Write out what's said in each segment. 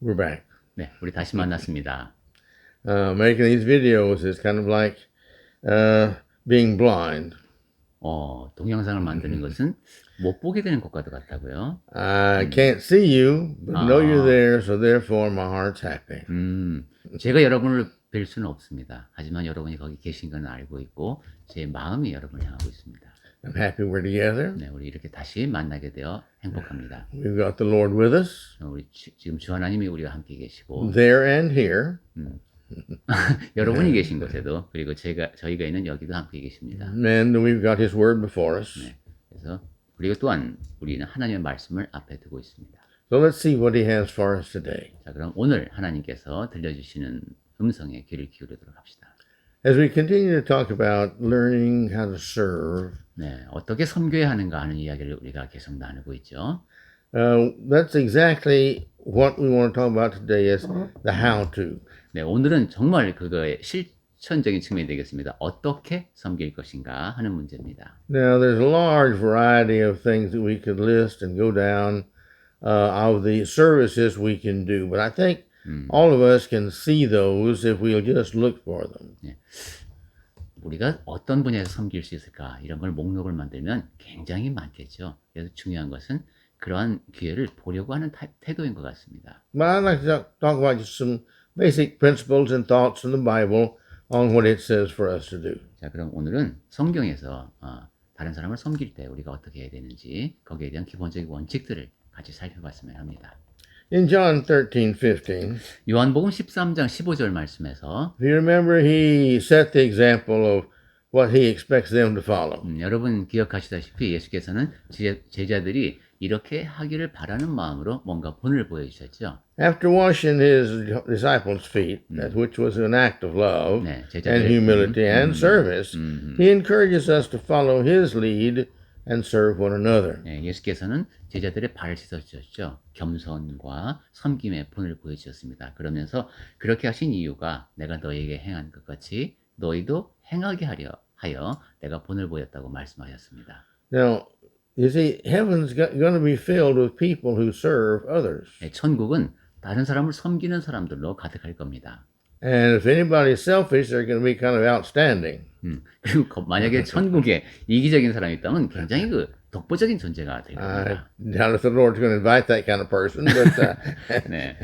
We're back. 네, 우리 다시 만났습니다. Making these videos is kind of like being blind. 동영상을 만드는 것은 못 보게 되는 것과도 같다고요. I can't see you, but know you're there, so therefore my heart's happy. 제가 여러분을 뵐 수는 없습니다. 하지만 여러분이 거기 계신 건 알고 있고 제 마음이 여러분을 향하고 있습니다. I'm happy we're together. 네, 우리 이렇게 다시 만나게 되어 행복합니다. We've got the Lord with us, 우리 지금 주 하나님이 우리와 함께 계시고 there and here. 여러분이 계신 곳에도 그리고 저희가 있는 여기도 함께 계십니다. And we've got His Word before us. 네, 그래서 그리고 또한 우리는 하나님의 말씀을 앞에 두고 있습니다. So let's see what He has for us today. 자, 그럼 오늘 하나님께서 들려주시는 음성에 귀를 기울이도록 합시다. As we continue to talk about learning how to serve, 네, 어떻게 섬겨야 하는가 하는 이야기를 우리가 계속 나누고 있죠. that's exactly what we want to talk about today is the how to. 네, 오늘은 정말 그거의 실천적인 측면이 되겠습니다. 어떻게 섬길 것인가 하는 문제입니다. Now, there's a large variety of things that we could list and go down of the services we can do, but I think all of us can see those if we'll just look for them. 네, 우리가 어떤 분야에서 섬길 수 있을까 이런 걸 목록을 만들면 굉장히 많겠죠. 그래서 중요한 것은 그러한 기회를 보려고 하는 태도인 것 같습니다. But I'd like to talk about just some basic principles and thoughts in the Bible on what it says for us to do. 자, 그럼 오늘은 성경에서 다른 사람을 섬길 때 우리가 어떻게 해야 되는지 거기에 대한 기본적인 원칙들을 같이 살펴봤으면 합니다. In John 13:15, 요한복음 13장 15절 말씀에서 if you remember, he set the example of what he expects them to follow. 여러분 기억하시다시피 예수께서는 제자들이 이렇게 하기를 바라는 마음으로 뭔가 본을 보여주셨죠. After washing his disciples' feet, that which was an act of love 네, and humility and service, he encourages us to follow his lead and serve one another. 네, 예수께서는 제자들의 발을 씻어주셨죠. 겸손과 섬김의 본을 보여주셨습니다. 그러면서 그렇게 하신 이유가 내가 너희에게 행한 것 같이 너희도 행하게 하여 내가 본을 보였다고 말씀하셨습니다. Now, you see, heaven's going to be filled with people who serve others. 네, 천국은 다른 사람을 섬기는 사람들로 가득할 겁니다. And if anybody's selfish, they're going to be kind of outstanding. 그리고 만약에 천국에 이기적인 사람이 있다면 굉장히 그 독보적인 존재가 될 겁니다. I doubt if the Lord's going to invite that kind of person, but 네,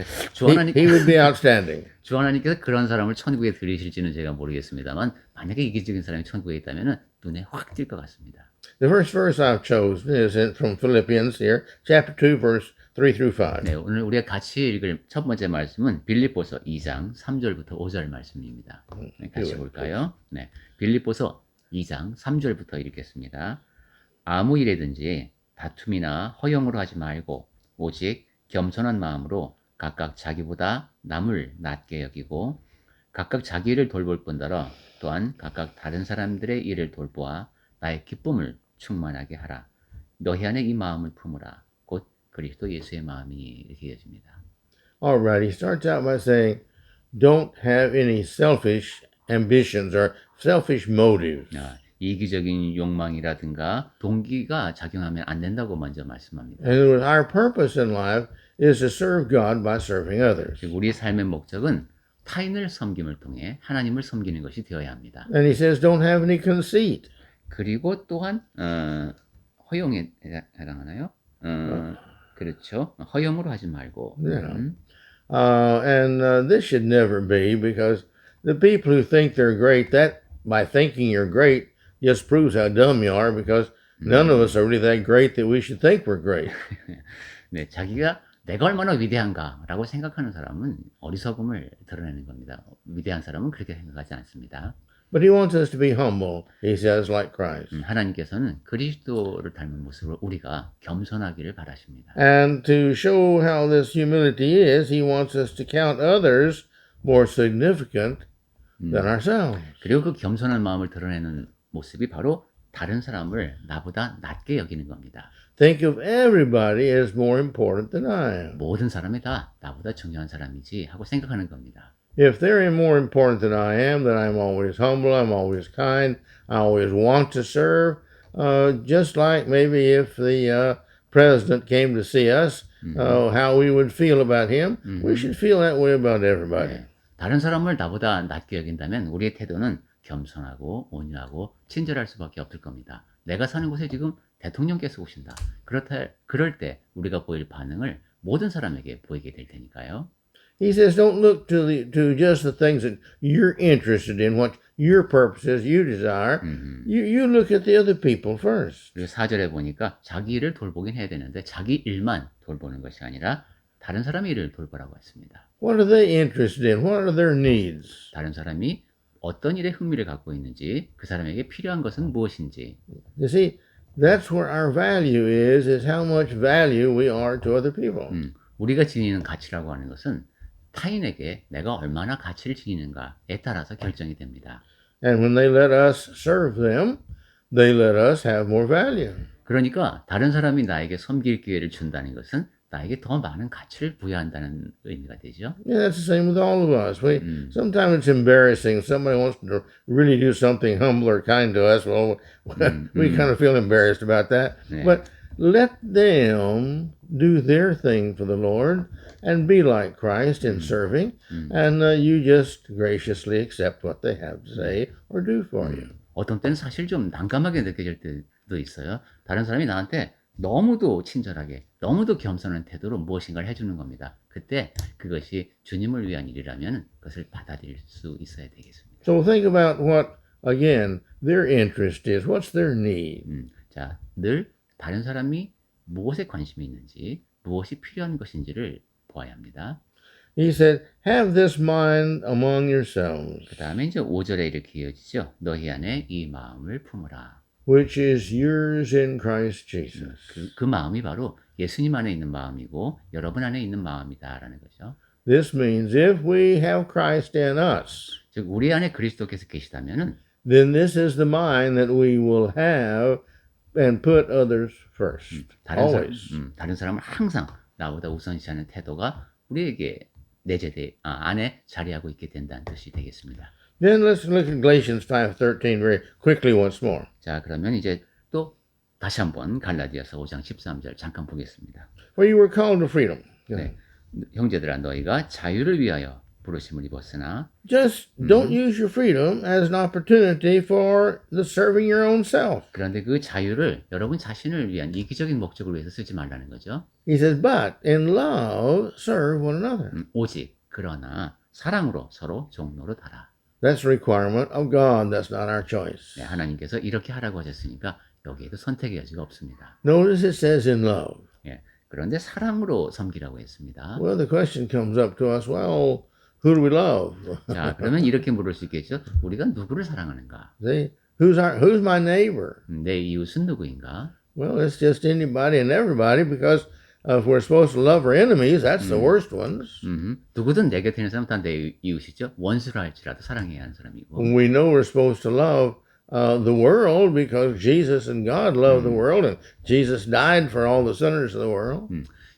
he would be outstanding. 주 하나님께서 그런 사람을 천국에 들이실지는 제가 모르겠습니다만 만약에 이기적인 사람이 천국에 있다면 눈에 확 띌 것 같습니다. The first verse I've chosen is from Philippians here, chapter 2, verse 3 through 5. 네, 오늘 우리가 같이 읽을 첫 번째 말씀은 빌립보서 2장 3절부터 5절 말씀입니다. 네, 같이 볼까요? 네, 빌립보서 2장 3절부터 읽겠습니다. 아무 일에든지 다툼이나 허용으로 하지 말고 오직 겸손한 마음으로 각각 자기보다 남을 낮게 여기고 각각 자기 일을 돌볼 뿐더러 또한 각각 다른 사람들의 일을 돌보아 나의 기쁨을 충만하게 하라. 너희 안에 이 마음을 품으라. 곧 그리스도 예수의 마음이 이렇게 이어집니다. All right, he starts out by saying, don't have any selfish ambitions or selfish motives. 이기적인 욕망이라든가 동기가 작용하면 안 된다고 먼저 말씀합니다. And our purpose in life is to serve God by serving others. 우리의 삶의 목적은 타인을 섬김을 통해 하나님을 섬기는 것이 되어야 합니다. And he says, don't have any conceit. 그리고 또한 허용에 해당하나요? 그렇죠. 허용으로 하지 말고. And this should never be, because the people who think they're great, that by thinking you're great just proves how dumb you are, because none of us are really that great that we should think we're great. 네, 자기가 내가 얼마나 위대한가라고 생각하는 사람은 어리석음을 드러내는 겁니다. 위대한 사람은 그렇게 생각하지 않습니다. But he wants us to be humble, he says, like Christ. 하나님께서는 그리스도를 닮은 모습으로 우리가 겸손하기를 바라십니다. And to show how this humility is, he wants us to count others more significant than ourselves. 그리고 그 겸손한 마음을 드러내는 모습이 바로 다른 사람을 나보다 낮게 여기는 겁니다. Think of everybody as more important than I am. 모든 사람이 다 나보다 중요한 사람이지 하고 생각하는 겁니다. If they're more important than I am, then I'm always humble, I'm always kind, I always want to serve. Just like maybe if the president came to see us how we would feel about him, we should feel that way about everybody. 네. 다른 사람을 나보다 낮게 여긴다면 우리의 태도는 겸손하고 온유하고 친절할 수밖에 없을 겁니다. 내가 사는 곳에 지금 대통령께서 오신다. 그럴 때 우리가 보일 반응을 모든 사람에게 보이게 될 테니까요. He says, don't look to just the things that you're interested in, what your purpose is, you desire. You look at the other people first. 그리고 4절에 보니까 자기 일을 돌보긴 해야 되는데 자기 일만 돌보는 것이 아니라 다른 사람의 일을 돌보라고 했습니다. What are they interested in? What are their needs? 다른 사람이 어떤 일에 흥미를 갖고 있는지, 그 사람에게 필요한 것은 무엇인지. You see, that's where our value is how much value we are to other people. 우리가 지니는 가치라고 하는 것은 타인에게 내가 얼마나 가치를 지니는가에 따라서 결정이 됩니다. And when they let us serve them, they let us have more value. 그러니까 다른 사람이 나에게 섬길 기회를 준다는 것은 나에게 더 많은 가치를 부여한다는 의미가 되죠. Yeah, that's the same with all of us. Sometimes it's embarrassing. Somebody wants to really do something humble or kind to us. Well, we kind of feel embarrassed about that. 네. But let them do their thing for the Lord and be like Christ in serving. And you just graciously accept what they have to say or do for you. 어떤 때는 사실 좀 난감하게 느껴질 때도 있어요. 다른 사람이 나한테 너무도 친절하게, 너무도 겸손한 태도로 무엇인가를 해주는 겁니다. 그때 그것이 주님을 위한 일이라면 그것을 받아들일 수 있어야 되겠습니다. So think about what, again, their interest is. What's their need? 자, 늘 다른 사람이 무엇에 관심이 있는지, 무엇이 필요한 것인지를 보아야 합니다. He said, have this mind among yourselves, 그 다음에 이제 5절에 이렇게 이어지죠. 너희 안에 이 마음을 품으라. which is yours in Christ Jesus. 그 마음이 바로 예수님 안에 있는 마음이고 여러분 안에 있는 마음이다라는 거죠. This means if we have Christ in us, 즉 우리 안에 그리스도께서 계시다면은 then this is the mind that we will have and put others first. Always. 다른 사람을 항상 나보다 우선시하는 태도가 우리에게 안에 자리하고 있게 된다는 뜻이 되겠습니다. Then let's look at Galatians 5:13 very quickly once more. 자, 그러면 이제 또 다시 한번 갈라디아서 5장 13절 잠깐 보겠습니다. For you were called to freedom. 네. 형제들아 너희가 자유를 위하여 부르심을 입었으나 Just don't use your freedom as an opportunity for the serving your own self. 그런데 그 자유를 여러분 자신을 위한 이기적인 목적을 위해서 쓰지 말라는 거죠. He says, but in love serve one another. 오직 그러나 사랑으로 서로 종로로 달아. That's a requirement of God. That's not our choice. 네, 하나님께서 이렇게 하라고 하셨으니까 여기에도 선택의 여지가 없습니다. Notice it says in love. 예, 그런데 사랑으로 섬기라고 했습니다. Well, the question comes up to us, well, who do we love? 자, 그러면 이렇게 물을 수 있겠죠. 우리가 누구를 사랑하는가? See, who's my neighbor? 내 이웃은 누구인가? Well, it's just anybody and everybody because if we're supposed to love our enemies, that's the worst ones. 누구든 내 곁에 있는 사람 다 내 이웃이죠. 원수라 할지라도 사랑해야 하는 사람이고. We know we're supposed to love the world because Jesus and God love the world and Jesus died for all the sinners of the world.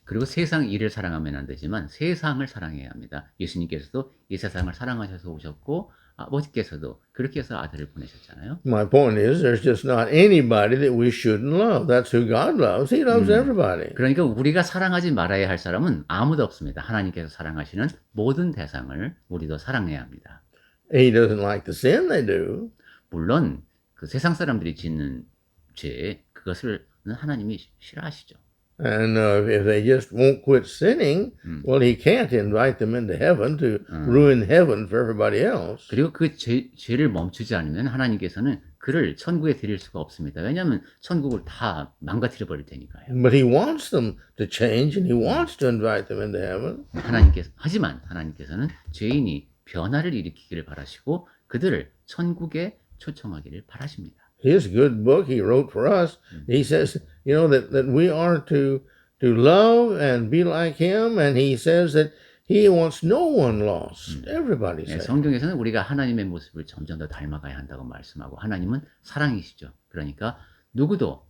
그리고 세상 일을 사랑하면 안 되지만 세상을 사랑해야 합니다. 예수님께서도 이 세상을 사랑하셔서 오셨고 아버지께서도 그렇게 해서 아들을 보내셨잖아요. My point is there's just not anybody that we shouldn't love. That's who God loves. He loves everybody. 그러니까 우리가 사랑하지 말아야 할 사람은 아무도 없습니다. 하나님께서 사랑하시는 모든 대상을 우리도 사랑해야 합니다. He doesn't like the sin they do. 물론 그 세상 사람들이 짓는 죄 그것을 하나님이 싫어하시죠. And if they just won't quit sinning, well, he can't invite them into heaven to ruin heaven for everybody else. 그리고 그 죄를 멈추지 않으면 하나님께서는 그를 천국에 드릴 수가 없습니다. 왜냐하면 천국을 다 망가뜨려 버릴 테니까요. But he wants them to change and he wants to invite them into heaven. 하지만 하나님께서는 죄인이 변화를 일으키기를 바라시고 그들을 천국에 초청하기를 바라십니다. His good book he wrote for us, he says, you know, that we are to love and be like him, and he says that he wants no one lost. Everybody 네, says. 성경에서는 우리가 하나님의 모습을 점점 더 닮아가야 한다고 말씀하고 하나님은 사랑이시죠. 그러니까 누구도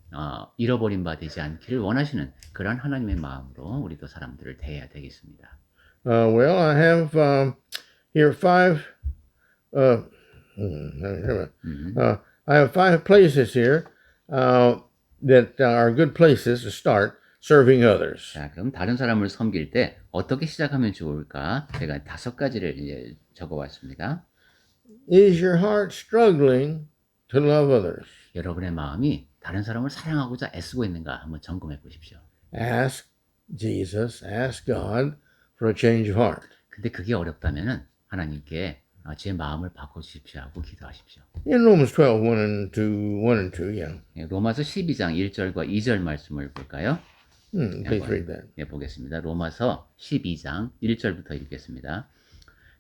잃어버린 바 되지 않기를 원하시는 그런 하나님의 마음으로 우리도 사람들을 대해야 되겠습니다. Well, I have here I have 5 places here that are good places to start. serving others. 자, 그럼 다른 사람을 섬길 때 어떻게 시작하면 좋을까? 제가 5가지를 이제 적어봤습니다. Is your heart struggling to love others? 여러분의 마음이 다른 사람을 사랑하고자 애쓰고 있는가 한번 점검해 보십시오. Ask Jesus, ask God for a change of heart. 근데 그게 어렵다면은 하나님께 제 마음을 바꿔주십시오 하고 기도하십시오. In Romans 12, 1 and 2, yeah. 예, 로마서 12장 1절과 2절 말씀을 볼까요? Please read that. 예, 보겠습니다. 로마서 12장 1절부터 읽겠습니다.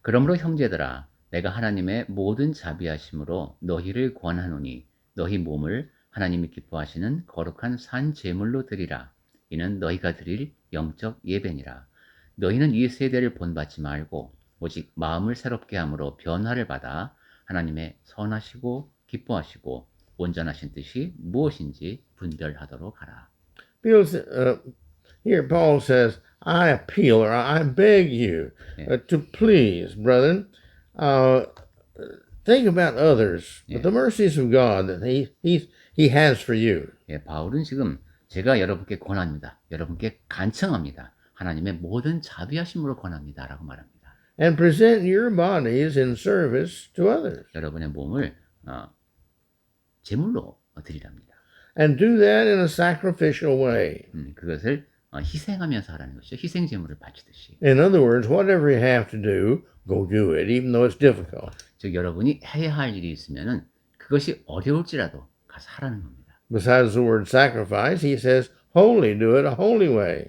그러므로 형제들아 내가 하나님의 모든 자비하심으로 너희를 권하노니 너희 몸을 하나님이 기뻐하시는 거룩한 산 제물로 드리라. 이는 너희가 드릴 영적 예배니라. 너희는 이 세대를 본받지 말고 오직 마음을 새롭게 함으로 변화를 받아 하나님의 선하시고 기뻐하시고 온전하신 뜻이 무엇인지 분별하도록 하라. Here Paul says, I appeal or I beg you to please, brethren, think about others, but the mercies of God that he has for you. 예, 바울은 지금 제가 여러분께 권합니다. 여러분께 간청합니다. 하나님의 모든 자비하심으로 권합니다라고 말합니다. And present your bodies in service to others. 여러분의 몸을 제물로 드리랍니다. And do that in a sacrificial way. 그것을 희생하면서 하라는 것이죠. 희생 제물을 바치듯이. In other words, whatever you have to do, go do it, even though it's difficult. 즉 여러분이 해야 할 일이 있으면은 그것이 어려울지라도 가서 하라는 겁니다. Besides the word sacrifice, he says, wholly, do it a holy way.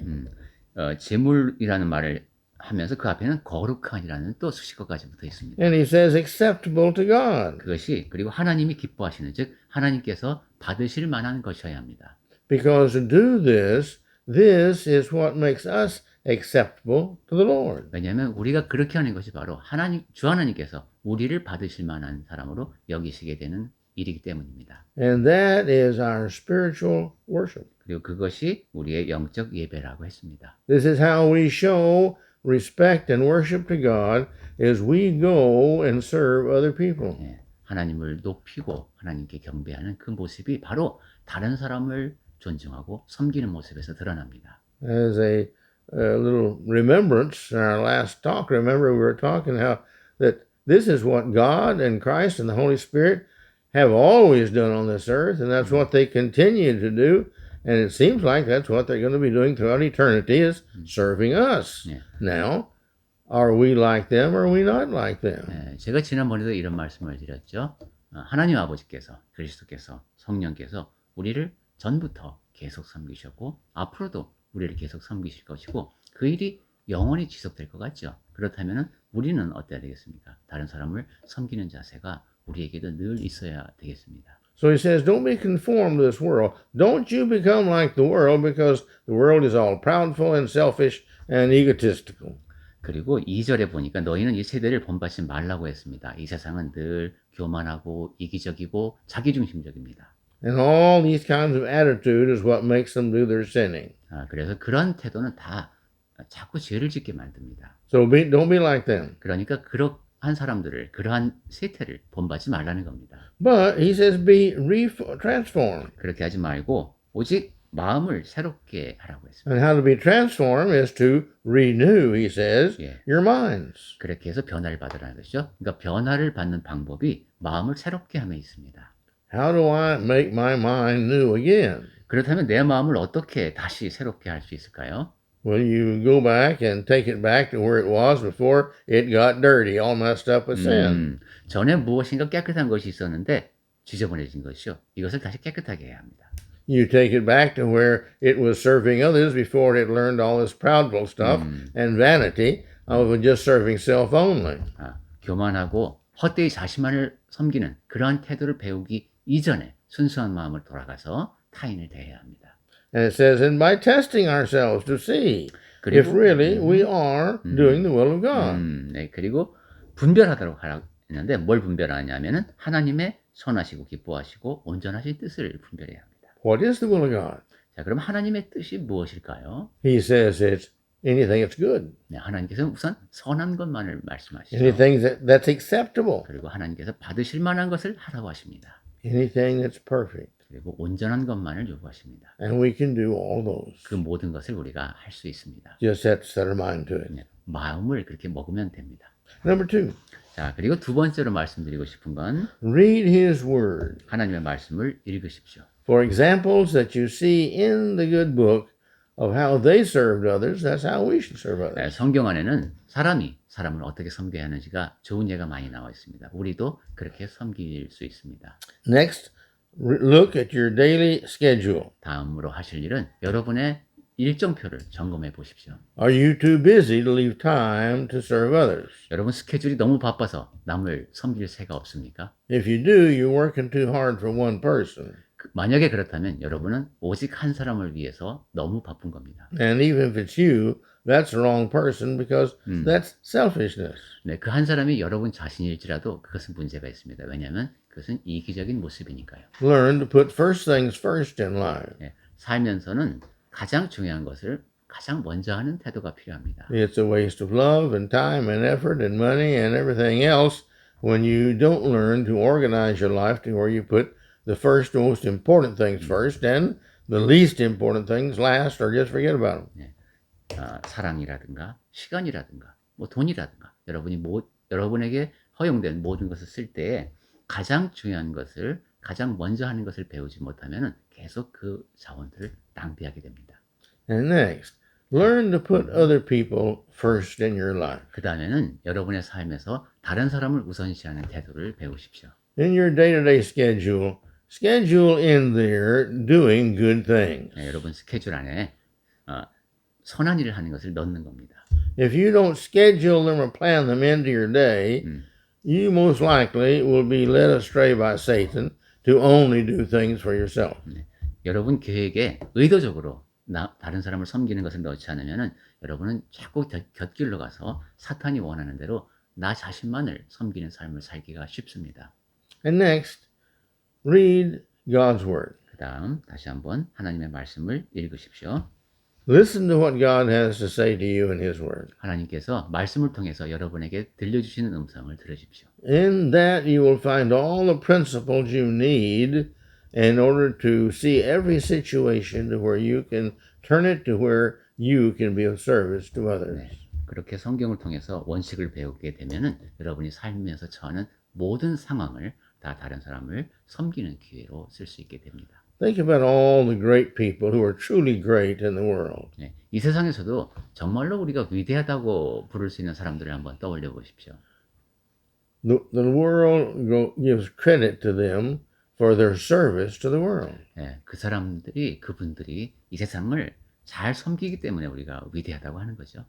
제물이라는 말을 하면서 그 앞에는 거룩한이라는 또 수식어까지 붙어 있습니다. And he says, acceptable to God. 그것이 그리고 하나님이 기뻐하시는 즉 하나님께서 받으실 만한 것이어야 합니다. Because to do this, this is what makes us acceptable to the Lord. 왜냐하면 우리가 그렇게 하는 것이 바로 주 하나님께서 우리를 받으실 만한 사람으로 여기시게 되는 일이기 때문입니다. And that is our spiritual worship. 그리고 그것이 우리의 영적 예배라고 했습니다. This is how we show respect and worship to God as we go and serve other people. 예, 하나님을 높이고 하나님께 경배하는 그 모습이 바로 다른 사람을 존중하고 섬기는 모습에서 드러납니다. As a little remembrance in our last talk, remember we were talking how that this is what God and Christ and the Holy Spirit have always done on this earth, and that's what they continue to do. And it seems like that's what they're going to be doing throughout eternity is serving us. 예. Now, are we like them or are we not like them? 예, 제가 지난번에도 이런 말씀을 드렸죠. 하나님 아버지께서 그리스도께서 성령께서 우리를 전부터 계속 섬기셨고 앞으로도 우리를 계속 섬기실 것이고 그 일이 영원히 지속될 것 같죠. 그렇다면 우리는 어때야 되겠습니까? 다른 사람을 섬기는 자세가 우리에게도 늘 있어야 되겠습니다. So he says, don't be conformed to this world. Don't you become like the world because the world is all proudful and selfish and egotistical. 그리고 2절에 보니까 너희는 이 세대를 본받지 말라고 했습니다. 이 세상은 늘 교만하고 이기적이고 자기중심적입니다. And all these kinds of attitude is what makes them do their sinning. 그래서 그런 태도는 다 자꾸 죄를 짓게 만듭니다. So don't be like them. 그러니까 그러한 사람들을 그러한 세태를 본받지 말라는 겁니다. But he says be transformed. 그렇게 하지 말고 오직 마음을 새롭게 하라고 했습니다. And how to be transformed is to renew, he says, your minds. 그렇게 해서 변화를 받으라는 것이죠. 그러니까 변화를 받는 방법이 마음을 새롭게 함에 있습니다. How do I make my mind new again? 그렇다면 내 마음을 어떻게 다시 새롭게 할 수 있을까요? Well, you go back and take it back to where it was before it got dirty, all messed up with sin. 전에 무엇인가 깨끗한 것이 있었는데 지저분해진 것이죠. 이것을 다시 깨끗하게 해야 합니다. You take it back to where it was serving others before it learned all this proudful stuff and vanity of just serving self only. 교만하고 헛되이 자신만을 섬기는 그러한 태도를 배우기 이전에 순수한 마음을 돌아가서 타인을 대해야 합니다. And it says, and by testing ourselves to see if really we are doing the will of God. 네, 그리고 분별하도록 하라고 했는데 뭘 분별하냐면은 하나님의 선하시고 기뻐하시고 온전하신 뜻을 분별해야 합니다. What is the will of God? 자, 그럼 하나님의 뜻이 무엇일까요? He says it's anything that's good. 네, 하나님께서는 우선 선한 것만을 말씀하시죠. Anything that's acceptable. 그리고 하나님께서 받으실 만한 것을 하라고 하십니다. Anything that's perfect. 그리고 온전한 것만을 요구하십니다. And we can do all those. 그 모든 것을 우리가 할 수 있습니다. Just have to set our mind to it. 네, 마음을 그렇게 먹으면 됩니다. Number 2, 자, 그리고 두 번째로 말씀드리고 싶은 건 read His Word. 하나님의 말씀을 읽으십시오. For examples that you see in the good book of how they served others, that's how we should serve others. 네, 성경 안에는 사람이 사람을 어떻게 섬겨야 하는지가 좋은 예가 많이 나와 있습니다. 우리도 그렇게 섬길 수 있습니다. Next, look at your daily schedule. 다음으로 하실 일은 여러분의 일정표를 점검해 보십시오. Are you too busy to leave time to serve others? 여러분 스케줄이 너무 바빠서 남을 섬길 새가 없습니까? If you do, you're working too hard for one person. 만약에 그렇다면 여러분은 오직 한 사람을 위해서 너무 바쁜 겁니다. And even if it's you, that's the wrong person because that's selfishness. 네, 그 한 사람이 여러분 자신일지라도 그것은 문제가 있습니다. 왜냐하면 그것은 이기적인 모습이니까요. Learn to put first things first in life. 네, 살면서는 가장 중요한 것을 가장 먼저 하는 태도가 필요합니다. It's a waste of love and time and effort and money and everything else when you don't learn to organize your life to where you put the first most important things first and the least important things last or just forget about them. 사랑이라든가 시간이라든가 뭐 돈이라든가 여러분에게 허용된 모든 것을 쓸 때에 가장 중요한 것을 가장 먼저 하는 것을 배우지 못하면 계속 그 자원들을 낭비하게 됩니다. And next, learn to put other people first in your life. 그 다음에는 여러분의 삶에서 다른 사람을 우선시하는 태도를 배우십시오. In your day-to-day schedule in there doing good things. 네, 여러분 스케줄 안에 선한 일을 하는 것을 넣는 겁니다. If you don't schedule them or plan them into your day, you most likely will be led astray by Satan to only do things for yourself. 네, 여러분 계획에 의도적으로 다른 사람을 섬기는 것을 넣지 않으면 여러분은 자꾸 곁길로 가서 사탄이 원하는 대로 나 자신만을 섬기는 삶을 살기가 쉽습니다. And next, read God's Word. 그 다음 다시 한번 하나님의 말씀을 읽으십시오. Listen to what God has to say to you in His Word. 하나님께서 말씀을 통해서 여러분에게 들려주시는 음성을 들으십시오. In that you will find all the principles you need in order to see every situation to where you can turn it to where you can be of service to others. 네, 그렇게 성경을 통해서 원칙을 배우게 되면은 여러분이 살면서 처하는 모든 상황을 다 다른 사람을 섬기는 기회로 쓸 수 있게 됩니다. Think about all the great people who are truly great in the world. 네, 이 세상에서도 정말로 우리가 위대하다고 부를 수 있는 사람들을 한번 떠올려 보십시오. The world gives credit to them for their service to the world. 네, 그분들이 이 세상을 잘 섬기기 때문에 우리가 위대하다고 하는 거죠.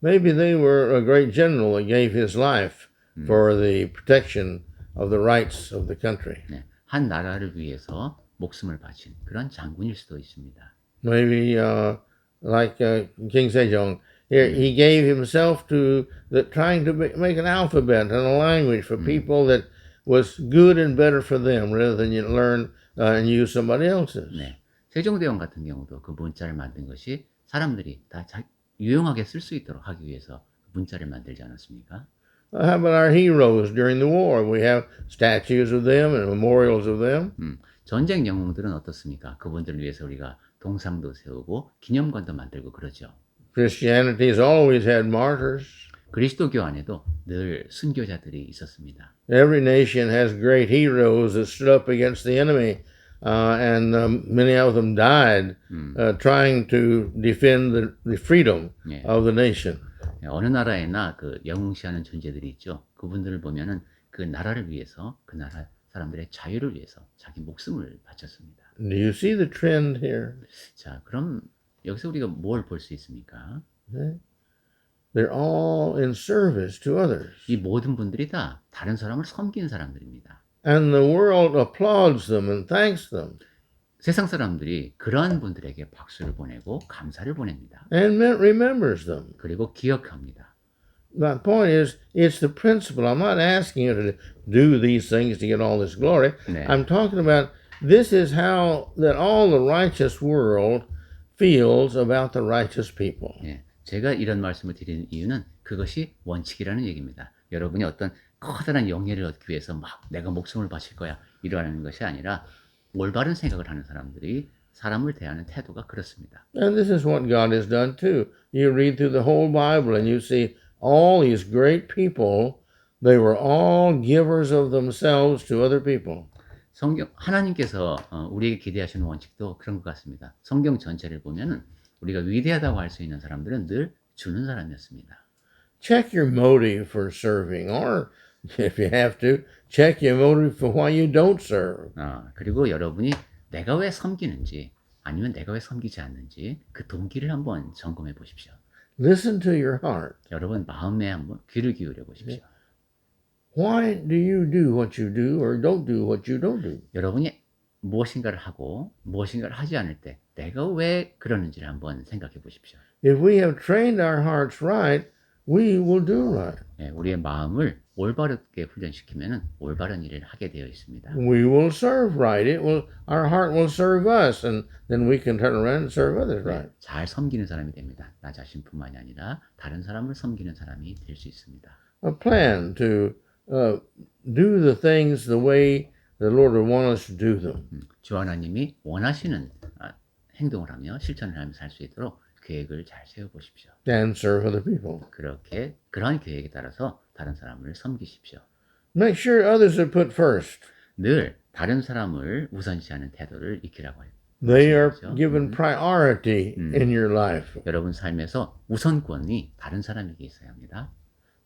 Maybe they were a great general that gave his life for the protection of the rights of the country. 네, 한 나라를 위해서 목숨을 바친 그런 장군일 수도 있습니다. Maybe like King Sejong, he gave himself to trying to make an alphabet and a language for people that was good and better for them rather than you learn and use somebody else's. 네, 세종대왕 같은 경우도 그 문자를 만든 것이 사람들이 다 유용하게 쓸 수 있도록 하기 위해서 문자를 만들지 않았습니까? How about our heroes during the war? We have statues of them and memorials of them. 전쟁 영웅들은 어떻습니까? 그분들을 위해서 우리가 동상도 세우고 기념관도 만들고 그러죠. Christianity has always had martyrs. 그리스도교 안에도 늘 순교자들이 있었습니다. Every nation has great heroes that stood up against the enemy, and many of them died trying to defend the freedom 예. of the nation. 어느 나라에나 그 영웅시하는 존재들이 있죠. 그분들을 보면은 그 나라를 위해서 그 나라 사람들의 자유를 위해서 자기 목숨을 바쳤습니다. Do you see the trend here? 자, 그럼 여기서 우리가 뭘 볼 수 있습니까? They're all in service to others. 이 모든 분들이 다 다른 사람을 섬기는 사람들입니다. And the world applauds them and thanks them. 세상 사람들이 그러한 분들에게 박수를 보내고 감사를 보냅니다. And remembers them. 그리고 기억합니다. My point is, it's the principle. I'm not asking you to do these things to get all this glory. 네. I'm talking about this is how that all the righteous world feels about the righteous people. 예, 제가 이런 말씀을 드리는 이유는 그것이 원칙이라는 얘기입니다. 여러분이 어떤 커다란 영예를 얻기 위해서 막 내가 목숨을 바칠 거야 이러는 것이 아니라 올바른 생각을 하는 사람들이 사람을 대하는 태도가 그렇습니다. And this is what God has done too. You read through the whole Bible and you see all these great people, they were all givers of themselves to other people. 성경 하나님께서 우리에게 기대하시는 원칙도 그런 것 같습니다. 성경 전체를 보면은 우리가 위대하다고 할 수 있는 사람들은 늘 주는 사람이었습니다. Check your motive for serving, or if you have to, check your motive for why you don't serve. 그리고 여러분이 내가 왜 섬기는지 아니면 내가 왜 섬기지 않는지 그 동기를 한번 점검해 보십시오. Listen to your heart. 여러분 마음에 한번 귀를 기울여 보십시오. Why do you do what you do or don't do what you don't do? 여러분이 무엇인가를 하고 무엇인가를 하지 않을 때 내가 왜 그러는지를 한번 생각해 보십시오. If we have trained our hearts right, we will do right. 우리의 마음을 올바르게 훈련시키면 올바른 일을 하게 되어 있습니다. We will serve right. Our heart will serve us, and then we can turn around and serve others right. 잘 섬기는 사람이 됩니다. 나 자신뿐만이 아니라 다른 사람을 섬기는 사람이 될 수 있습니다. A plan to do the things the way the Lord would want us to do them. 주 하나님이 원하시는 행동을 하며 실천을 하며 살 수 있도록 계획을 잘 세워보십시오. And serve other people. 그렇게 그러한 계획에 따라서 다른 사람을 섬기십시오. Make sure others are put first. 늘 다른 사람을 우선시하는 태도를 익히라고 해요. They are given priority in your life. 여러분 삶에서 우선권이 다른 사람에게 있어야 합니다.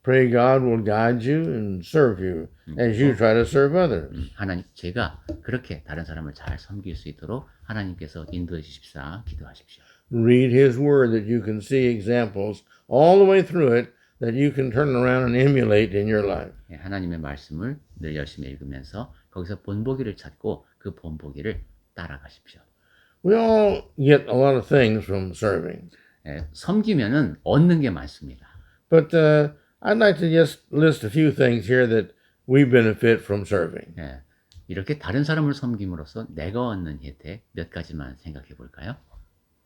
Pray God will guide you and serve you as you try to serve others. 하나님, 제가 그렇게 다른 사람을 잘 섬길 수 있도록 하나님께서 인도해 주십사 기도하십시오. Read His Word that you can see examples all the way through it that you can turn around and emulate in your life. 하나님의 말씀을 늘 열심히 읽으면서 거기서 본보기를 찾고 그 본보기를 따라가십시오. We all get a lot of things from serving. 섬기면은 얻는 게 많습니다. But I'd like to just list a few things here that we benefit from serving. 이렇게 다른 사람을 섬김으로써 내가 얻는 혜택 몇 가지만 생각해 볼까요?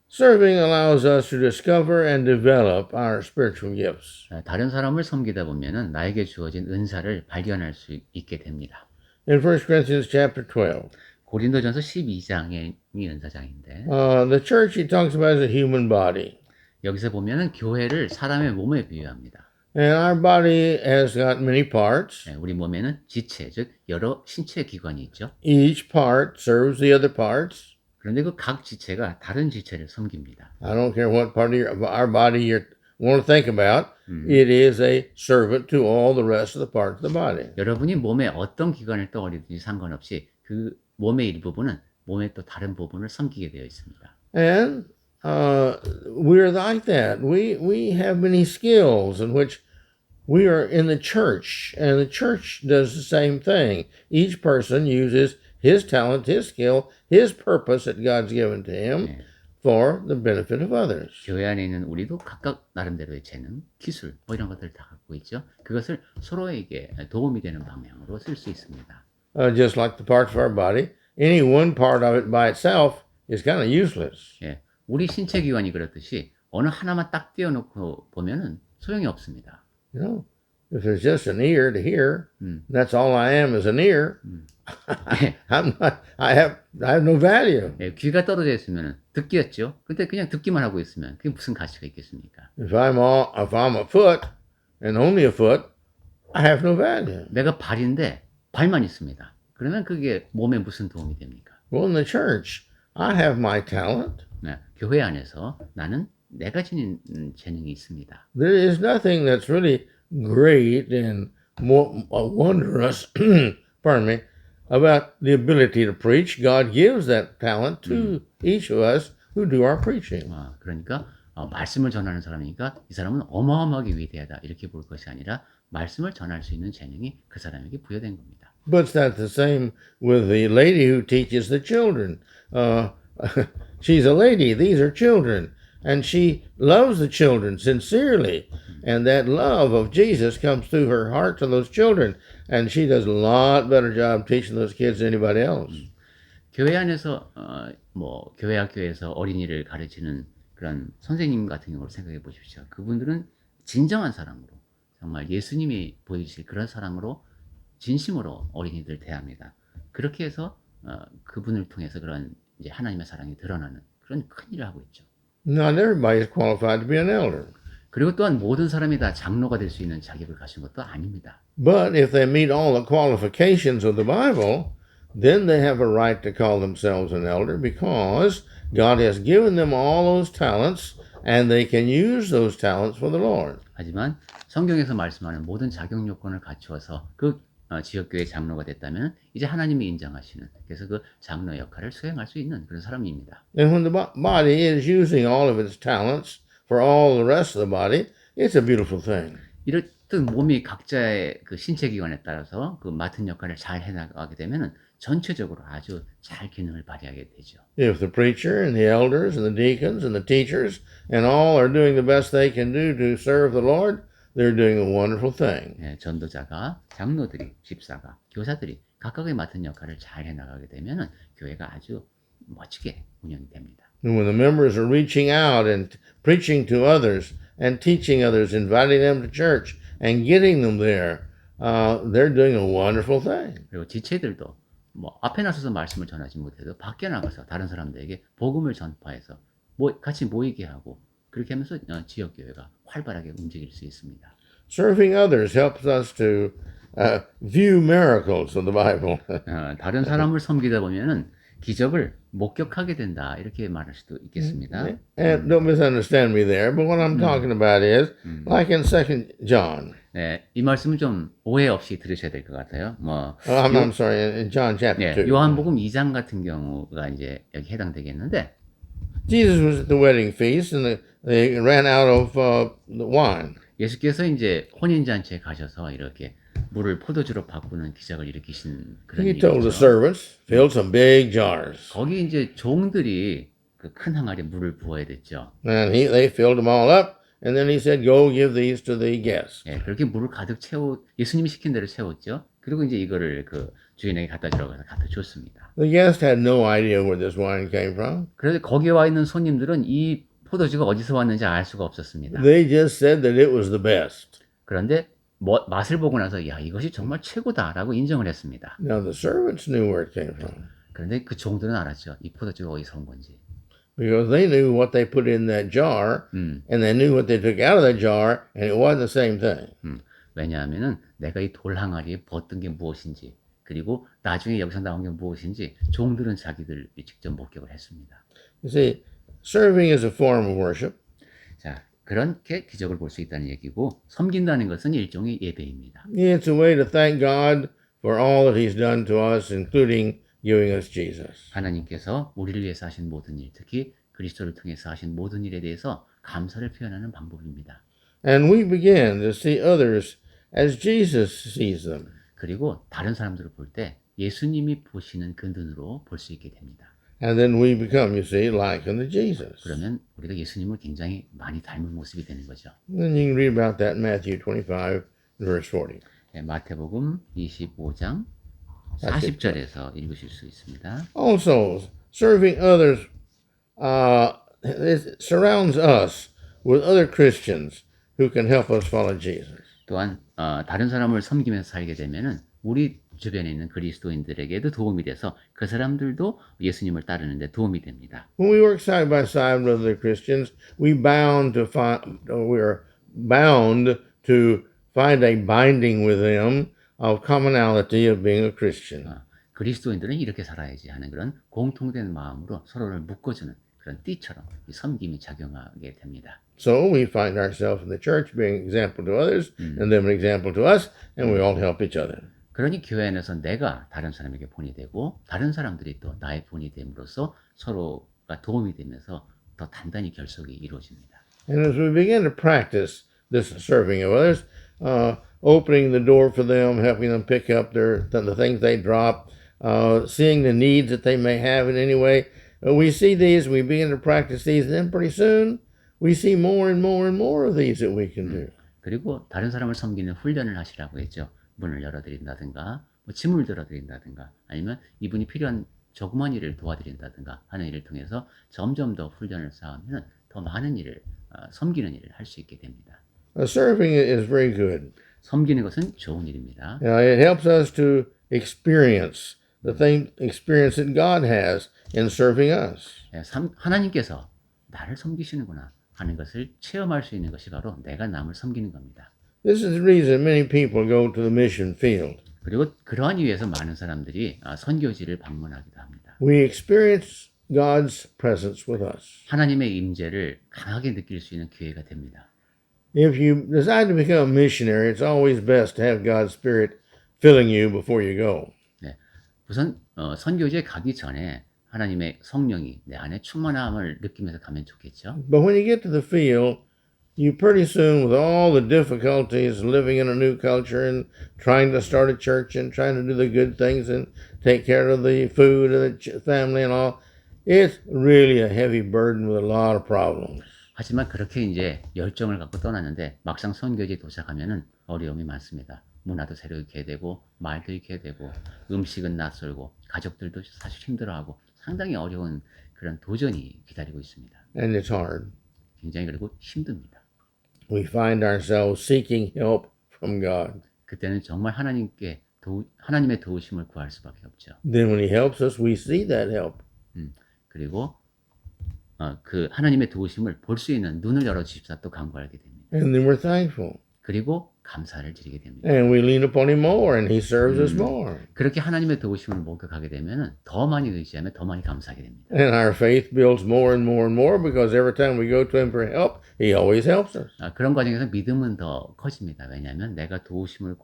Serving allows us to discover and develop our spiritual gifts. 다른 사람을 섬기다 보면은 나에게 주어진 은사를 발견할 수 있게 됩니다. In 1 Corinthians chapter 12, 고린도전서 12장이 은사장인데 the church he talks about is a human body. 여기서 보면은 교회를 사람의 몸에 비유합니다. And our body has got many parts. 우리 몸에는 지체, 즉 여러 신체 기관이 있죠. Each part serves the other parts. 그런데 그 각 지체가 다른 지체를 섬깁니다. I don't care what part of our body you want to think about. It is a servant to all the rest of the parts of the body. 여러분이 몸의 어떤 기관을 떠올리든지 상관없이 그 몸의 일부분은 몸의 또 다른 부분을 섬기게 되어 있습니다. And we're like that. We have many skills in which we are in the church, and the church does the same thing. Each person uses his talent, his skill, his purpose that God's given to him for the benefit of others. 교회 안에 있는 우리도 각각 나름대로의 재능, 기술 뭐 이런 것들을 다 갖고 있죠. 그것을 서로에게 도움이 되는 방향으로 쓸 수 있습니다. Just like the parts of our body, any one part of it by itself is kind of useless. 우리 신체 기관이 그렇듯이 어느 하나만 딱 띄워놓고 보면은 소용이 없습니다. You know, if there's just an ear to hear, that's all I am is an ear. I have no value. 귀가 떨어져 있으면 듣기였죠. 근데 그냥 듣기만 하고 있으면 그게 무슨 가치가 있겠습니까? If I'm a foot and only a foot, I have no value. 내가 발인데 발만 있습니다. 그러면 그게 몸에 무슨 도움이 됩니까? Well, in the church, I have my talent. 교회 안에서 나는 내가 지닌 재능이 있습니다. There is nothing that's really great and more wondrous, pardon me, about the ability to preach. God gives that talent to each of us who do our preaching. 그러니까 말씀을 전하는 사람이니까 이 사람은 어마어마하게 위대하다 이렇게 볼 것이 아니라 말씀을 전할 수 있는 재능이 그 사람에게 부여된 겁니다. But that's the same with the lady who teaches the children. She's a lady. These are children. And she loves the children sincerely. And that love of Jesus comes through her heart to those children. And she does a lot better job teaching those kids than anybody else. 교회 안에서 교회 학교에서 어린이를 가르치는 그런 선생님 같은 경우를 생각해 보십시오. 그분들은 진정한 사랑으로 정말 예수님이 보여주실 그런 사랑으로 진심으로 어린이들 대합니다. 그렇게 해서 그분을 통해서 그런 이제 하나님의 사랑이 드러나는 그런 큰 일을 하고 있죠. Not everybody is qualified to be an elder. 그리고 또한 모든 사람이 다 장로가 될 수 있는 자격을 가진 것도 아닙니다. But if they meet all the qualifications of the Bible, then they have a right to call themselves an elder because God has given them all those talents and they can use those talents for the Lord. 하지만 성경에서 말씀하는 모든 자격 요건을 갖추어서 그 지역교회 장로가 됐다면 이제 하나님이 인정하시는 그래서 그 장로 역할을 수행할 수 있는 그런 사람입니다. And when the body is using all of its talents for all the rest of the body, it's a beautiful thing. 이렇듯 몸이 각자의 그 신체 기관에 따라서 그 맡은 역할을 잘 해나가게 되면은 전체적으로 아주 잘 기능을 발휘하게 되죠. If the preacher and the elders and the deacons and the teachers and all are doing the best they can do to serve the Lord, they're doing a wonderful thing. 예, 전도자가, 장로들이, 집사가, 교사들이 각각의 맡은 역할을 잘 해나가게 되면은 교회가 아주 멋지게 운영이 됩니다. And when the members are reaching out and preaching to others and teaching others, inviting them to church and getting them there, they're doing a wonderful thing. 그리고 지체들도 뭐 앞에 나서서 말씀을 전하지 못해도 밖에 나가서 다른 사람들에게 복음을 전파해서 같이 모이게 하고 그렇게 하면서 지역 교회가 활발하게 움직일 수 있습니다. Serving others helps us to view miracles of the Bible. 다른 사람을 섬기다 보면은 기적을 목격하게 된다 이렇게 말할 수도 있겠습니다. And don't misunderstand me there, but what I'm talking about is, like in 2 John. 네, 이 말씀은 좀 오해 없이 들으셔야 될 것 같아요. I'm sorry, in John chapter 2. 요한복음 2장 같은 경우가 이제 여기 해당되겠는데, Jesus was at the wedding feast and they ran out of the wine. 예수께서 이제 혼인잔치에 가셔서 이렇게 물을 포도주로 바꾸는 기적을 일으키신 그런 He told the 일이죠. servants, fill some big jars. 거기 이제 종들이 그 큰 항아리에 물을 부어야 됐죠. And they filled them all up. And then he said, go give these to the guests. 예, 그렇게 물을 가득 예수님이 시킨 대로 채웠죠. 그리고 이제 이거를 그 주인에게 갖다 주라고 해서 갖다 줬습니다. The guests had no idea where this wine came from. 그런데 거기에 와 있는 손님들은 이 포도주가 어디서 왔는지 알 수가 없었습니다. They just said that it was the best. 그런데 맛을 보고 나서 야 이것이 정말 최고다라고 인정을 했습니다. Now the servants knew where it came from 그런데 그 종들은 알았죠. 이 포도주가 어디서 온 건지. because they knew what they put in that jar and they knew what they took out of that jar and it wasn't the same thing. 왜냐하면은 내가 이 돌 항아리에 부었던 게 무엇인지 그리고 나중에 여기서 나온 게 무엇인지 종들은 자기들이 직접 목격을 했습니다. You see, serving is a form of worship. 자, 그렇게 기적을 볼 수 있다는 얘기고 섬긴다는 것은 일종의 예배입니다. It's a way to thank God for all that He's done to us, including giving us Jesus. 하나님께서 우리를 위해서 하신 모든 일, 특히 그리스도를 통해서 하신 모든 일에 대해서 감사를 표현하는 방법입니다. And we begin to see others as Jesus sees them. 그리고 다른 사람들을 볼 때 예수님이 보시는 그 눈으로 볼 수 있게 됩니다. And then we become, you see, like unto Jesus. 그러면 우리가 예수님을 굉장히 많이 닮은 모습이 되는 거죠. And you can read about that in Matthew 25, verse 40. 네, 마태복음 25장 40절에서 읽으실 수 있습니다. Also, serving others it surrounds us with other Christians who can help us follow Jesus. 또한 다른 사람을 섬기면서 살게 되면은 우리 주변에 있는 그리스도인들에게도 도움이 돼서 그 사람들도 예수님을 따르는 데 도움이 됩니다. When we work side by side with other Christians, we're bound to find a binding with them of commonality of being a Christian. 그리스도인들은 이렇게 살아야지 하는 그런 공통된 마음으로 서로를 묶어주는 그런 띠처럼 이 섬김이 작용하게 됩니다. So we find ourselves in the church being an example to others and them an example to us, and we all help each other. 그러니 교회 안에서 내가 다른 사람에게 본이 되고 다른 사람들이 또 나의 본이 됨으로써 서로가 도움이 되면서 더 단단히 결속이 이루어집니다. And as we begin to practice this serving of others, opening the door for them, helping them pick up the things they drop, seeing the needs that they may have in any way, we see these, we begin to practice these, and then pretty soon we see more and more and more of these that we can do. 그리고 다른 사람을 섬기는 훈련을 하시라고 했죠. 문을 열어드린다든가 짐을 들어드린다든가 아니면 이분이 필요한 조그만 일을 도와드린다든가 하는 일을 통해서 점점 더 훈련을 쌓으면 더 많은 일을 섬기는 일을 할 수 있게 됩니다. Serving is very good. 섬기는 것은 좋은 일입니다. It helps us to experience the same experience that God has in serving us. 예, 하나님께서 나를 섬기시는구나 하는 것을 체험할 수 있는 것이 바로 내가 남을 섬기는 겁니다. This is the reason many people go to the mission field. 그리고 그러한 이유에서 많은 사람들이 선교지를 방문하기도 합니다. We experience God's presence with us. 하나님의 임재를 강하게 느낄 수 있는 기회가 됩니다. If you decide to become a missionary, it's always best to have God's Spirit filling you before you go. 네, 우선 선교지에 가기 전에 하나님의 성령이 내 안에 충만함을 느끼면서 가면 좋겠죠. But when you get to the field, you pretty soon, with all the difficulties living in a new culture and trying to start a church and trying to do the good things and take care of the food and the family and all, it's really a heavy burden with a lot of problems. 하지만 그렇게 이제 열정을 갖고 떠났는데 막상 선교지에 도착하면은 어려움이 많습니다. 문화도 새로 익혀야 되고 말도 익혀야 되고 음식은 낯설고 가족들도 사실 힘들어하고 상당히 어려운 그런 도전이 기다리고 있습니다. And it's hard. 굉장히 그리고 힘듭니다. We find ourselves seeking help from God. 그때는 정말 하나님의 도우심을 구할 수밖에 없죠. Then when He helps us, we see that help. 그리고 그 하나님의 도우심을 볼 수 있는 눈을 열어주십사 또 간구하게 됩니다. And then we're thankful. 그리고 감사를 드리게 됩니다. And we lean upon Him more and He serves us more. 그렇게 하나님의 도우심을 목격하게 되면 더 많이 의지하며 더 많이 감사하게 됩니다. And our faith builds more and more and more because every time we go to Him for help, He always helps us. 그런 과정에서 믿음은 더 커집니다. 왜냐하면 내가 도우심을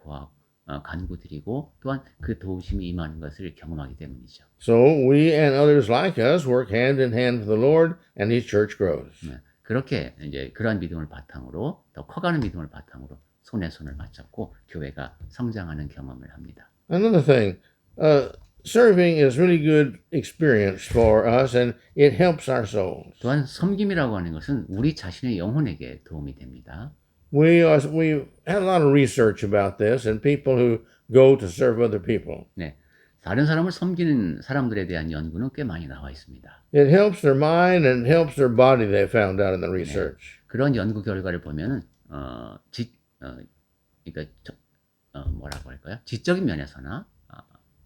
간구드리고 또한 그 도우심이 임하는 것을 경험하기 때문이죠. So we and others like us work hand in hand with the Lord and His church grows. 그렇게 이제 그러한 믿음을 바탕으로 더 커가는 믿음을 바탕으로 손에 손을 맞잡고 교회가 성장하는 경험을 합니다. Another thing, serving is really good experience for us and it helps our souls. 또한 섬김이라고 하는 것은 우리 자신의 영혼에게 도움이 됩니다. We had a lot of research about this and people who go to serve other people. 네, 다른 사람을 섬기는 사람들에 대한 연구는 꽤 많이 나와 있습니다. It helps their mind and it helps their body, they found out in the research. 그런 연구 결과를 보면은 그러니까 뭐라고 할까요? 지적인 면에서나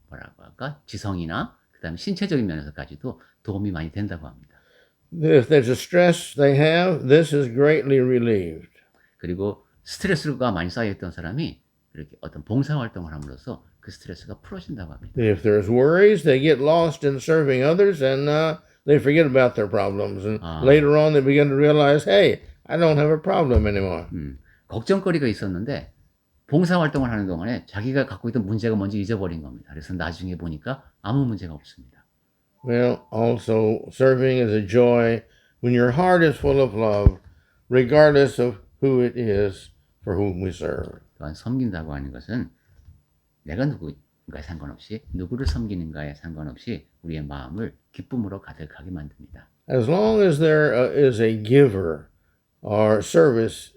뭐라고 할까? 지성이나 그다음에 신체적인 면에서까지도 도움이 많이 된다고 합니다. If there's a stress they have, this is greatly relieved. 그리고 스트레스가 많이 쌓여있던 사람이 이렇게 어떤 봉사활동을 함으로써 그 스트레스가 풀어진다고 합니다. If there's worries, they get lost in serving others and they forget about their problems. And later on, they begin to realize, hey, I don't have a problem anymore. 걱정거리가 있었는데 봉사활동을 하는 동안에 자기가 갖고 있던 문제가 뭔지 잊어버린 겁니다. 그래서 나중에 보니까 아무 문제가 없습니다. Well, also, serving is a joy when your heart is full of love, regardless of who it is for whom we serve. 또한 섬긴다고 하는 것은 내가 누구인가에 상관없이 누구를 섬기는가에 상관없이 우리의 마음을 기쁨으로 가득하게 만듭니다. As long as there is a giver or service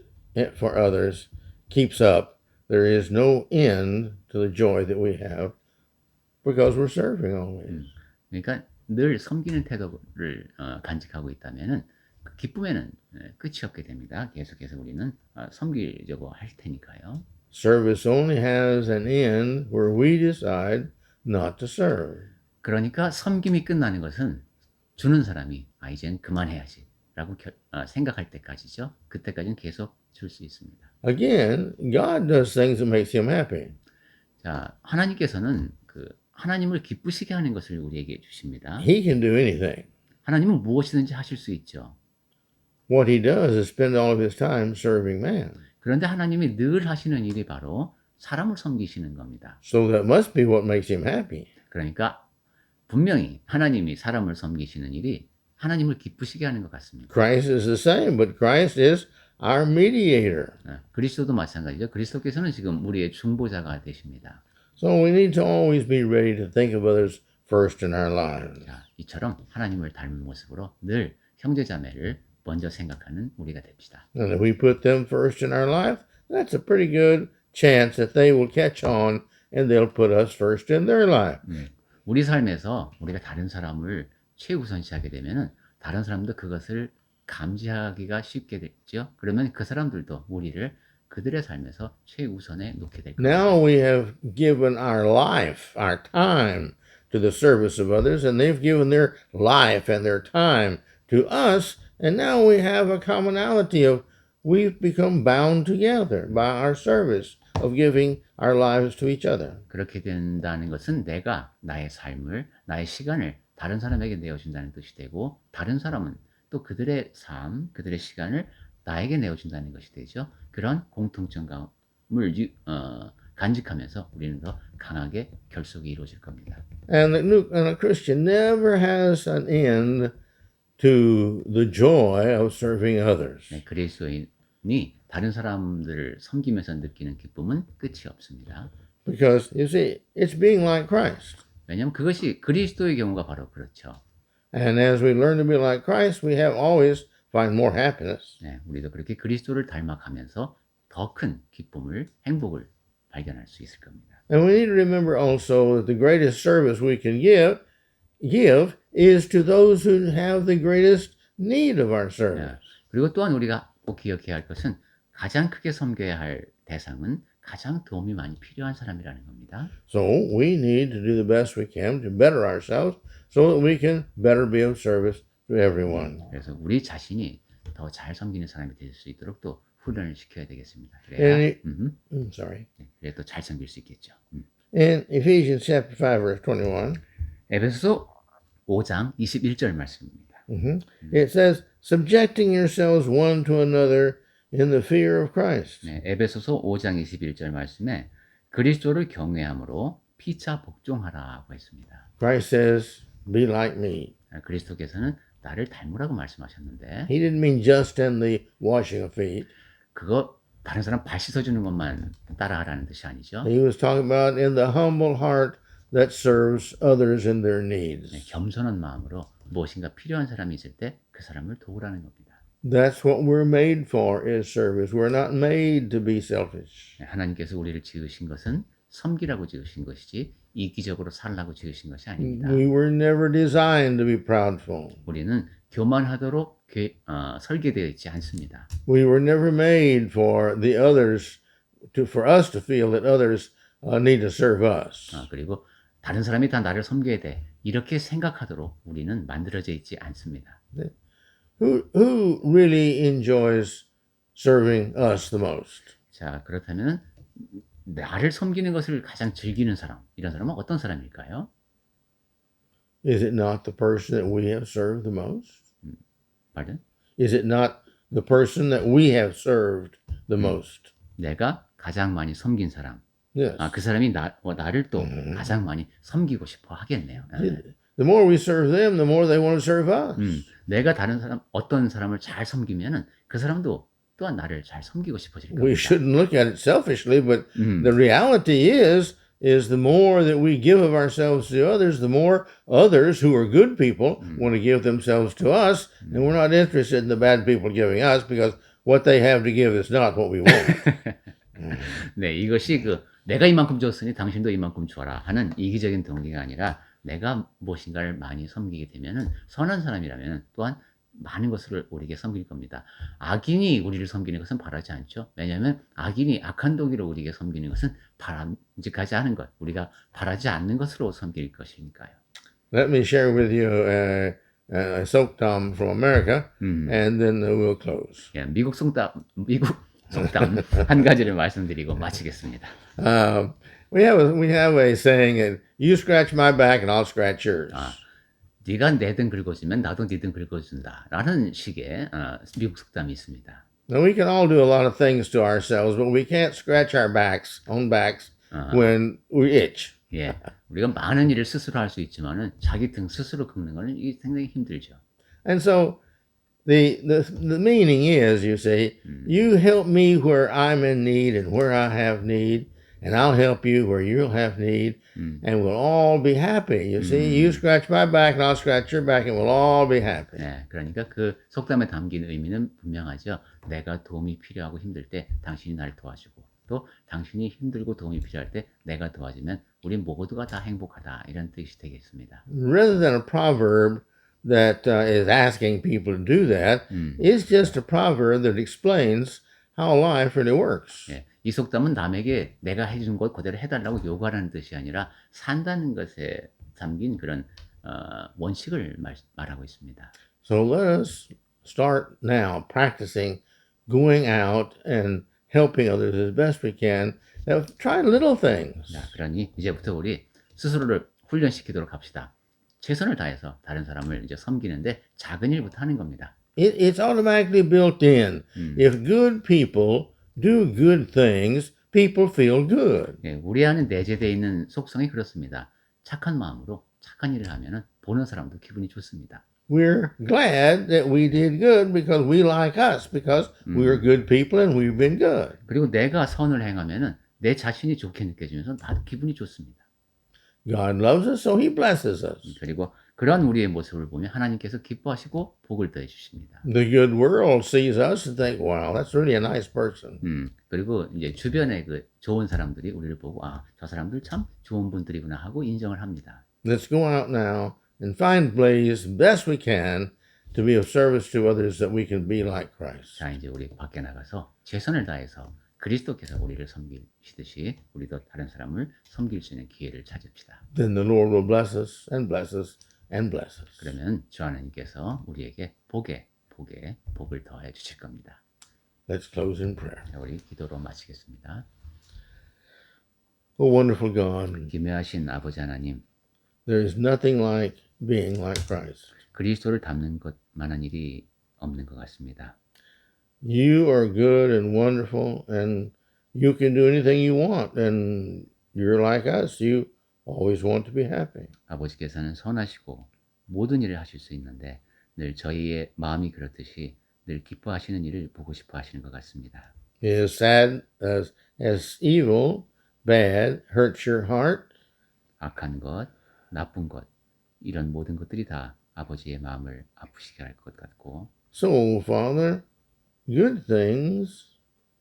for others keeps up, there is no end to the joy that we have because we're serving always. 그러니까 늘 섬기는 태도를 간직하고 있다면은 그 기쁨에는 끝이 없게 됩니다. 계속해서 우리는 섬기려고 할 테니까요. Service only has an end where we decide not to serve. 그러니까 섬김이 끝나는 것은 주는 사람이 이젠 그만해야지 라고 생각할 때까지죠. 그때까지는 계속 줄 수 있습니다. Again, God does things that makes Him happy. 자, 하나님께서는 하나님을 기쁘시게 하는 것을 우리에게 주십니다. He can do anything. 하나님은 무엇이든지 하실 수 있죠. What He does is spend all of His time serving man. 그런데 하나님이 늘 하시는 일이 바로 사람을 섬기시는 겁니다. So that must be what makes Him happy. 그러니까 분명히 하나님이 사람을 섬기시는 일이 하나님을 기쁘시게 하는 것 같습니다. Christ is the same, but Christ is our mediator. 그리스도도 마찬가지죠. 그리스도께서는 지금 우리의 중보자가 되십니다. So we need to always be ready to think of others first in our lives. 자, 이처럼 하나님을 닮은 모습으로 늘 형제자매를 먼저 생각하는 우리가 됩시다. And if we put them first in our life, that's a pretty good chance that they will catch on and they'll put us first in their life. 우리 삶에서 우리가 다른 사람을 최우선시하게 되면은 다른 사람도 그것을 감지하기가 쉽게 되죠. 그러면 그 사람들도 우리를 그들의 삶에서 최우선에 놓게 될 겁니다. Now we have given our life, our time to the service of others, and they've given their life and their time to us, and now we have a commonality of we've become bound together by our service of giving our lives to each other. 그렇게 된다는 것은 내가 나의 삶을, 나의 시간을 다른 사람에게 내어준다는 뜻이 되고 다른 사람은 또 그들의 삶, 그들의 시간을 나에게 내어준다는 것이 되죠. 그런 공통점감을 간직하면서 우리는 더 강하게 결속이 이루어질 겁니다. And a Christian never has an end to the joy of serving others. 네, 그리스도인이 다른 사람들을 섬기면서 느끼는 기쁨은 끝이 없습니다. Because, you see, it's being like Christ. 왜냐하면 그것이 그리스도의 경우가 바로 그렇죠. And as we learn to be like Christ, we have always find more happiness. 네, 우리도 그렇게 그리스도를 닮아가면서 더 큰 기쁨을, 행복을 발견할 수 있을 겁니다. And we need to remember also that the greatest service we can give is to those who have the greatest need of our service. 네, 그리고 또한 우리가 꼭 기억해야 할 것은 가장 크게 섬겨야 할 대상은 가장 도움이 많이 필요한 사람이라는 겁니다. So we need to do the best we can to better ourselves so that we can better be of service to everyone. 그래서 우리 자신이 더 잘 섬기는 사람이 될 수 있도록 또 훈련을 시켜야 되겠습니다. 그래야, 그래야 또 잘 섬길 수 있겠죠. In Ephesians chapter 5 verse 21, 에베소서 5장 21절 말씀입니다. it says, subjecting yourselves one to another in the fear of Christ. 네, 에베소서 5장 21절 말씀에 그리스도를 경외함으로 피차 복종하라고 했습니다. Christ says, be like me. 그리스도께서는 나를 닮으라고 말씀하셨는데 He didn't mean just in the washing of feet. 그거 다른 사람 발 씻어주는 것만 따라하라는 뜻이 아니죠. He was talking about in the humble heart that serves others in their needs. 네, 겸손한 마음으로 무엇인가 필요한 사람이 있을 때 그 사람을 도우라는 겁니다. That's what we're made for, is service. We're not made to be selfish. 네, 하나님께서 우리를 지으신 것은 섬기라고 지으신 것이지 이기적으로 살라고 지으신 것이 아닙니다. We were never designed to be proudful. 우리는 교만하도록 설계되어 있지 않습니다. We were never made for the others for us to feel that others need to serve us. 그리고 다른 사람이 다 나를 섬겨야 돼. 이렇게 생각하도록 우리는 만들어져 있지 않습니다. Who really enjoys serving us the most? 자, 그렇다면 나를 섬기는 것을 가장 즐기는 사람, 이런 사람은 어떤 사람일까요? Is it not the person that we have served the most? Pardon? Is it not the person that we have served the most? 내가 가장 많이 섬긴 사람. Yes. 그 사람이 나를 또 가장 많이 섬기고 싶어 하겠네요. The more we serve them, the more they want to serve us. 내가 어떤 사람을 잘 섬기면은 그 사람도 또한 나를 잘 섬기고 싶어질 겁니다. We shouldn't look at it selfishly, but the reality is the more that we give of ourselves to others, the more others who are good people want to give themselves to us, and we're not interested in the bad people giving us because what they have to give is not what we want. 네, 이것이 내가 이만큼 줬으니 당신도 이만큼 줘라 하는 이기적인 동기가 아니라 내가 무엇인가를 많이 섬기게 되면은 선한 사람이라면 또한 많은 것을 우리에게 섬길 겁니다. 악인이 우리를 섬기는 것은 바라지 않죠. 왜냐하면 악인이 악한 동기로 우리에게 섬기는 것은 바람직하지 않은 것, 우리가 바라지 않는 것으로 섬길 것이니까요. Let me share with you a 속담 from America, and then we'll close. 예, 미국 속담 한 가지를 말씀드리고 마치겠습니다. We have a saying, you scratch my back and I'll scratch yours. 네가 내 등 긁어주면 나도 네 등 긁어준다 라는 식의 미국 속담이 있습니다. Now we can all do a lot of things to ourselves, but we can't scratch our own backs when we itch. 예, 우리가 많은 일을 스스로 할 수 있지만은 자기 등 스스로 긁는 거는 이게 상당히 힘들죠. And so the meaning is, you say, you help me where I'm in need and where I have need, and I'll help you where you'll have need, and we'll all be happy. You see, you scratch my back and I'll scratch your back, and we'll all be happy. 네, 그러니까 그 속담에 담긴 의미는 분명하죠. 내가 도움이 필요하고 힘들 때 당신이 날 도와주고, 또 당신이 힘들고 도움이 필요할 때 내가 도와주면 우리 모두가 다 행복하다 이런 뜻이 되겠습니다. Rather than a proverb that is asking people to do that, it's just a proverb that explains how life really works. 예, 이 속담은 남에게 내가 해준 것 그대로 해달라고 요구하라는 뜻이 아니라 산다는 것에 담긴 그런 원칙을 말하고 있습니다. So let us start now practicing going out and helping others as best we can. Now, try little things. 자, 그러니 이제부터 우리 스스로를 훈련시키도록 합시다. 최선을 다해서 다른 사람을 이제 섬기는데 작은 일부터 하는 겁니다. It's automatically built in. If good people do good things, people feel good. 예, 우리 안에 내재되어 있는 속성이 그렇습니다. 착한 마음으로 착한 일을 하면은 보는 사람도 기분이 좋습니다. We're glad that we did good because we like us, because we're good people and we've been good. 그리고 내가 선을 행하면은 내 자신이 좋게 느껴지면서 나도 기분이 좋습니다. God loves us, so He blesses us. 그리고 그런 우리의 모습을 보면 하나님께서 기뻐하시고 복을 더해 주십니다. The good world sees us and think, wow, that's really a nice person. 그리고 이제 주변의 그 좋은 사람들이 우리를 보고 아, 저 사람들 참 좋은 분들이구나 하고 인정을 합니다. Let's go out now and find ways best we can to be of service to others that we can be like Christ. 자, 이제 우리 밖에 나가서 최선을 다해서 그리스도께서 우리를 섬기시듯이 우리도 다른 사람을 섬길 수 있는 기회를 찾읍시다. Then the Lord will bless us and bless us and bless us. 그러면 주 하나님께서 우리에게 복에 복을 더해 주실 겁니다. Let's close in prayer. 자, 우리 기도로 마치겠습니다. Oh, wonderful God, 기묘하신 아버지 하나님, there is nothing like being like Christ. 그리스도를 닮는 것만한 일이 없는 것 같습니다. You are good and wonderful, and you can do anything you want, and you're like us. You always want to be happy. 아버지께서는 선하시고 모든 일을 하실 수 있는데 늘 저희의 마음이 그렇듯이 늘 기뻐하시는 일을 보고 싶어 하시는 것 같습니다. It is sad as evil, bad, hurts your heart. 악한 것, 나쁜 것, 이런 모든 것들이 다 아버지의 마음을 아프시게 할 것 같고 So, Father, good things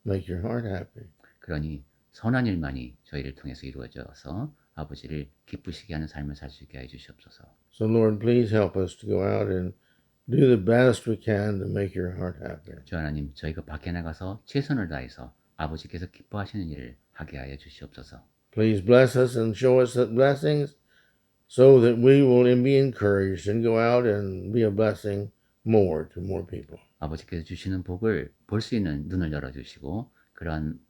make your heart happy. 그러니 선한 일만이 저희를 통해서 이루어져서 아버지를 기쁘시게 하는 삶을 살 수 있게 해 주시옵소서. So, Lord, please help us to go out and do the best we can to make your heart happy. 주 하나님, 저희가 밖에 나가서 최선을 다해서 아버지께서 기뻐하시는 일을 하게 하여 주시옵소서. Please bless us and show us the blessings so that we will be encouraged and go out and be a blessing more to more people. 아버지께서 주시는 복을 볼 수 있는 눈을 열어주시고 그러한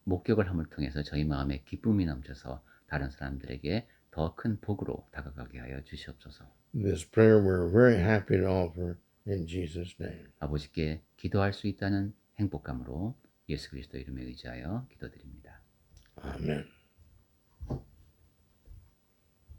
목격을 함을 통해서 저희 마음에 기쁨이 넘쳐서 다른 사람들에게 더 큰 복으로 다가가게 하여 주시옵소서. This prayer we're very happy to offer in Jesus' name. 아버지께 기도할 수 있다는 행복감으로 예수 그리스도 이름에 의지하여 기도드립니다. Amen.